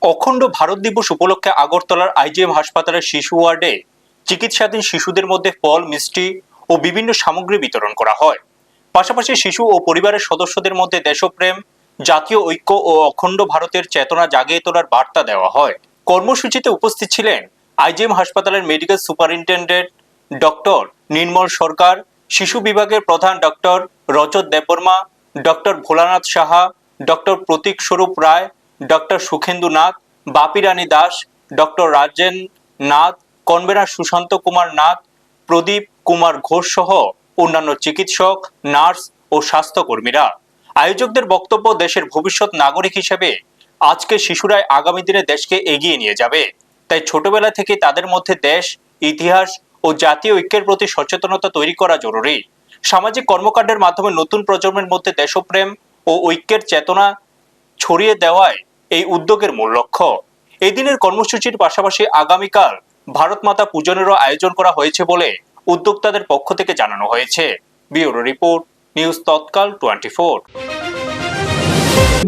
অখণ্ড ভারত দিবস উপলক্ষে আগরতলার আইজিএম হাসপাতালের শিশু ওয়ার্ডে চিকিৎসাধীন শিশুদের মধ্যে ফল, মিষ্টি ও বিভিন্ন সামগ্রী বিতরণ করা হয়। পাশাপাশি শিশু ও পরিবারের সদস্যদের মধ্যে দেশপ্রেম, জাতীয় ঐক্য ও অখণ্ড ভারতের চেতনা জাগিয়ে তোলার বার্তা দেওয়া হয়। কর্মসূচিতে উপস্থিত ছিলেন আইজিএম হাসপাতালের মেডিকেল সুপারিনটেন্ডেন্ট ডক্টর নির্মল সরকার, শিশু বিভাগের প্রধান ডক্টর রজত দেববর্মা, ডক্টর ভোলানাথ সাহা, ডক্টর প্রতীক স্বরূপ রায়, ডক্টর সুখেন্দু নাথ, বাপি রানী দাস, ডক্টর রাজেন নাথ, কনভেনার সুশান্ত কুমার নাথ, প্রদীপ কুমার ঘোষ সহ অন্যান্য চিকিৎসক, নার্স ও স্বাস্থ্যকর্মীরা। আয়োজকদের বক্তব্য, দেশের ভবিষ্যৎ নাগরিক হিসেবে আজকে শিশুরাই আগামী দিনে দেশকে এগিয়ে নিয়ে যাবে। তাই ছোটবেলা থেকে তাদের মধ্যে দেশ, ইতিহাস ও জাতীয় ঐক্যের প্রতি সচেতনতা তৈরি করা জরুরি। সামাজিক কর্মকাণ্ডের মাধ্যমে নতুন প্রজন্মের মধ্যে দেশপ্রেম ও ঐক্যের চেতনা ছড়িয়ে দেওয়ায় এই উদ্যোগের মূল লক্ষ্য। এই দিনের কর্মসূচির পাশাপাশি আগামীকাল ভারত মাতা পূজনেরও আয়োজন করা হয়েছে বলে উদ্যোক্তাদের পক্ষ থেকে জানানো হয়েছে। ব্যুরো রিপোর্ট, নিউজ তৎকাল 24।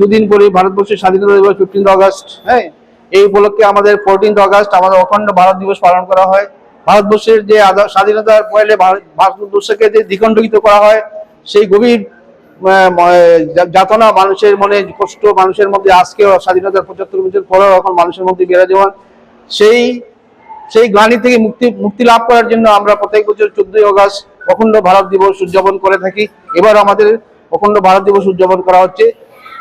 দুদিন পরে ভারতবর্ষের স্বাধীনতা দিবস 15 আগস্ট। হ্যাঁ, এই উপলক্ষে আমাদের 14 আগস্ট আমাদের অখণ্ড ভারত দিবস পালন করা হয়। ভারতবর্ষের যে স্বাধীনতার পরে ভারতবর্ষকে যে দ্বিখণ্ডিত করা হয়, সেই গভীর যাতনা, মানুষের মনে কষ্ট, মানুষের মধ্যে আজকেও স্বাধীনতার 75 বছর পরেও এখন মানুষের মধ্যে বিরাজমান। সেই গ্লানি থেকে মুক্তি লাভ করার জন্য আমরা প্রত্যেক বছর 14 আগস্ট অখণ্ড ভারত দিবস উদযাপন করে থাকি। এবার আমাদের অখণ্ড ভারত দিবস উদযাপন করা হচ্ছে।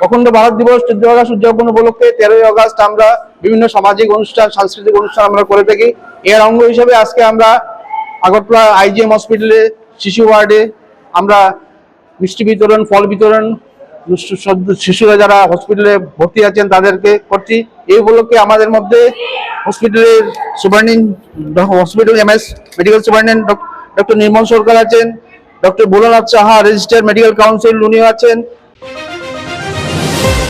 অখণ্ড ভারত দিবস 14 আগস্ট উদযাপন উপলক্ষে 13 আগস্ট আমরা বিভিন্ন সামাজিক অনুষ্ঠান, সাংস্কৃতিক অনুষ্ঠান আমরা করে থাকি। এর অঙ্গ হিসেবে আজকে আমরা আগরতলা আইজিএম হসপিটালে শিশু ওয়ার্ডে আমরা মিষ্টি বিতরণ, ফল বিতরণ, শিশুরা যারা হসপিটালে ভর্তি আছেন তাদেরকে করছি। এই উপলক্ষে আমাদের মধ্যে হসপিটালের hospital MS medical superintendent doctor Nirmal Sarkar আছেন, doctor Bholanath Saha registrar medical council উনিও আছেন,